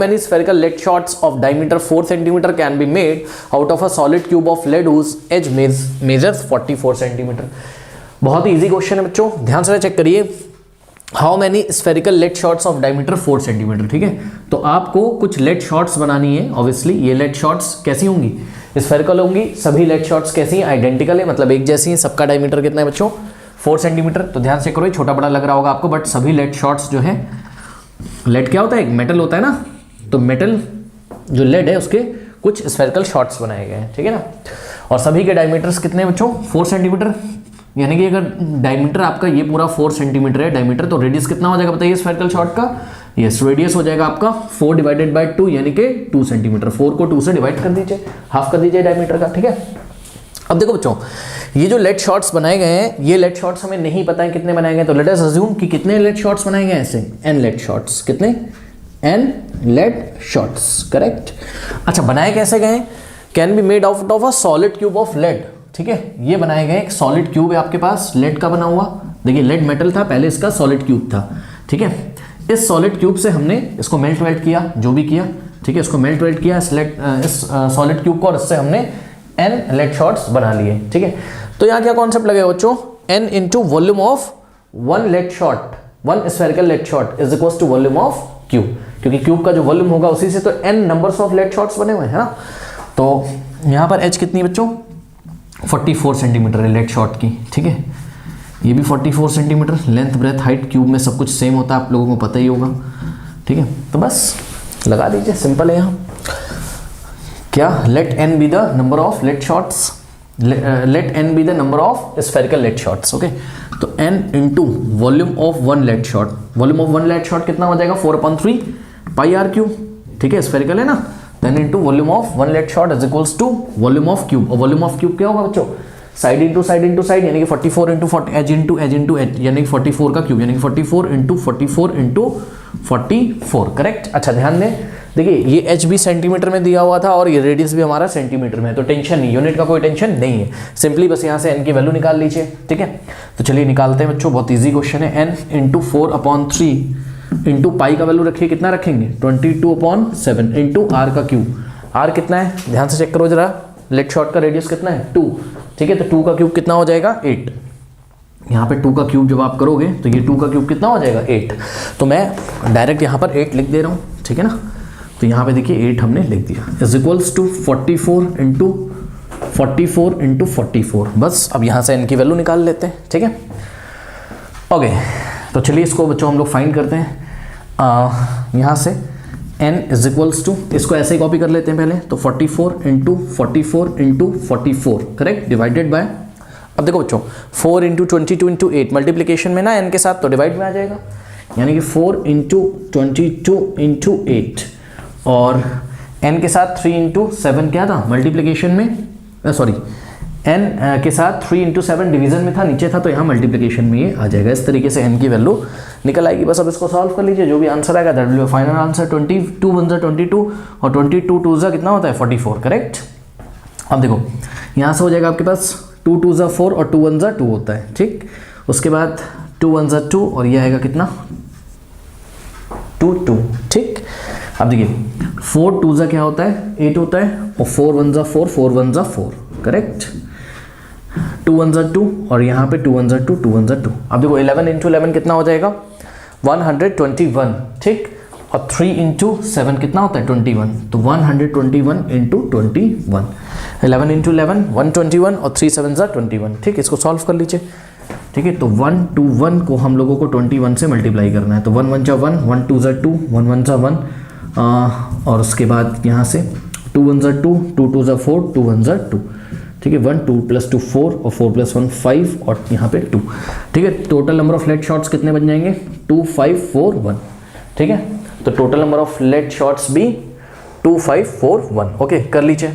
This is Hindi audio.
Many spherical lead shots of diameter 4 cm can be made out of a solid cube of lead whose edge measures 44 cm. बहुत ही इजी क्वेश्चन है बच्चों, ध्यान से चेक करिए. How many spherical lead shots of diameter 4 centimetre. ठीक है, तो आपको कुछ लेड शॉट्स बनानी है. ऑब्वियसली ये लेड शॉट्स कैसी होंगी, स्फेरिकल होंगी. सभी लेड शॉट्स कैसी हैं, आइडेंटिकल है, मतलब एक जैसी हैं. सबका डायमीटर कितना है बच्चों, 4 सेंटीमीटर. तो ध्यान से करो, छोटा बड़ा लग रहा होगा आपको, बट सभी लेड शॉट्स जो है, लेड क्या होता है, एक मेटल होता है ना, तो मेटल जो लेड है उसके कुछ स्फेरिकल शॉट्स बनाए गए हैं. ठीक है ना, और सभी के डायमीटर्स कितने हैं बच्चों, 4 सेंटीमीटर. यानी कि अगर डायमीटर आपका ये पूरा 4 सेंटीमीटर है डायमीटर, तो रेडियस कितना हो जाएगा बताइए स्फेरिकल शॉट का. यस, रेडियस हो जाएगा आपका 4 डिवाइडेड बाय 2 यानी कि 2 सेंटीमीटर. 4 को 2 से डिवाइड कर दीजिए, हाफ कर दीजिए डायमीटर का. ठीक है, अब देखो बच्चों, ये जो लेड शॉट्स बनाए गए हैं, ये लेड शॉट्स हमें नहीं पता है कितने बनाए गए. तो लेट अस अज्यूम कि कितने लेड शॉट्स बनाए गए हैं ऐसे, n लेड शॉट्स. कितने, n लेड शॉट्स. करेक्ट. अच्छा, बनाए कैसे गए, can be made out of a solid cube of lead. ठीक है, ये बनाए गए, एक सॉलिड क्यूब है आपके पास लेड का बना हुआ. देखिए लेड मेटल था पहले, इसका सॉलिड क्यूब था. ठीक है, इस सॉलिड क्यूब से हमने इसको मेल्ट वेल्ट किया, जो भी किया. ठीक है, इसको मेल्ट वेल्ट किया इस सॉलिड क्यूब को, और इससे हमने n लेड शॉट्स बना लिए. ठीक है, तो यहाँ क्या कॉन्सेप्ट लगेगा बच्चों, n into volume of one lead shot, one spherical lead shot is equal to volume of cube. क्योंकि क्यूब का जो वॉल्यूम होगा उसी से तो n numbers of lead shots बने हुए हैं ना. तो यहाँ पर h कितनी बच्चों, 44 सेंटीमीटर है लेड शॉट की. ठीक है, ये भी 44 centimetre. Length breadth height cube में सब कुछ सेम होता है, आप लोगों को पता ही होगा. ठीक है, तो बस लगा दीजिए, सिंपल है. यहाँ क्या, let n be the number of lead shots, let n be the number of spherical lead shots. Okay, तो n into volume of one lead shot. Volume of one lead shot कितना हो जाएगा, 4/3 पाई r क्यूब. ठीक है, स्फेरिकल है ना, then into volume of one lead shot is equals to volume of cube. और वॉल्यूम ऑफ क्यूब क्या होगा बच्चों, side into side into side, यानी कि 44 इंटू 40, एज इंटू एज, यानी कि 44 का क्यूब, यानी कि 44 इंटू 44 इंटू 44. करेक्ट. अच्छा ध्यान दें, देखिए ये एच भी सेंटीमीटर में दिया हुआ था और ये रेडियस भी हमारा सेंटीमीटर में है, तो टेंशन नहीं, यूनिट का कोई टेंशन नहीं है. सिंपली बस यहाँ से n की वैल्यू निकाल लीजिए. ठीक है, तो चलिए निकालते हैं बच्चों, बहुत ईजी क्वेश्चन है. n इंटू 4/3 इंटू पाई का वैल्यू रखिए, कितना रखेंगे, 22/7 इंटू r का क्यूब. r कितना है, ध्यान से चेक करो जरा, लेड शॉट का रेडियस कितना है, 2. ठीक है, तो 2 का क्यूब कितना हो जाएगा, 8. यहाँ पे 2 का क्यूब जब आप करोगे तो ये 2 का क्यूब कितना हो जाएगा, 8. तो मैं डायरेक्ट यहाँ पर 8 लिख दे रहा हूँ. ठीक है ना, तो यहाँ पे देखिए 8 हमने लिख दिया, इज इक्वल्स टू 44 इंटू 44. बस अब यहाँ से n की वैल्यू निकाल लेते हैं. ठीक है, ओके, तो चलिए इसको बच्चों हम लोग फाइंड करते हैं. यहाँ से n इज इक्वल्स टू, इसको ऐसे ही कॉपी कर लेते हैं पहले, तो 44 इंटू 44 करेक्ट, डिवाइडेड बाय, अब देखो बच्चों 4 इंटू 22 इंटू 8 मल्टीप्लीकेशन में ना n के साथ, तो डिवाइड में आ जाएगा, यानी कि 4 इंटू 22 इंटू 8, और n के साथ 3 इंटू 7 क्या था मल्टीप्लीकेशन में, सॉरी n के साथ 3 इंटू 7 डिवीजन में था, नीचे था, तो यहाँ मल्टीप्लीकेशन में ये आ जाएगा. इस तरीके से n की वैल्यू निकल आएगी. बस अब इसको सॉल्व कर लीजिए, जो भी आंसर आएगा that will be final answer. 22 1 जा 22 और 22 2 जा कितना होता है, 44. करेक्ट. अब देखो यहाँ से हो जाएगा आपके पास 2 2 जा 4 और 2 1 जा 2 होता है. ठीक, उसके बाद 2 1 जा 2 और ये आएगा कितना, 2 2. ठीक, अब देखिए 4 2 जा क्या होता है, 8 होता है, और 4 1 जा 4 4 1 जा 4. करेक्ट. 2 1 जा 2 और यहाँ पे 2 1 जा 2 2 1 जा 2. अब देखो 11 इंटू 11 कितना हो जाएगा, 121. ठीक, और 3 इंटू 7 कितना होता है, 21, तो 121 इंटू 21. 11 इंटू 11 121 और 3 7 जा 21. ठीक, इसको सॉल्व कर लीजिए. ठीक है, तो 121 को हम लोगों को 21 से मल्टीप्लाई करना है, तो 1 1 जा 1 1 2 जा 2 1 1 जा 1, और उसके बाद यहाँ से 2 1 जा 2 2 2 जा 4 2 1 जा 2. ठीक है, 1 2 + 2 4 और 4 + 1 5 और यहाँ पे 2. ठीक है, total number of lead shots कितने बन जाएंगे, 2 5 4 1. ठीक है, तो total number of lead shots भी 2 5 4 1. ओके, कर लीजिए.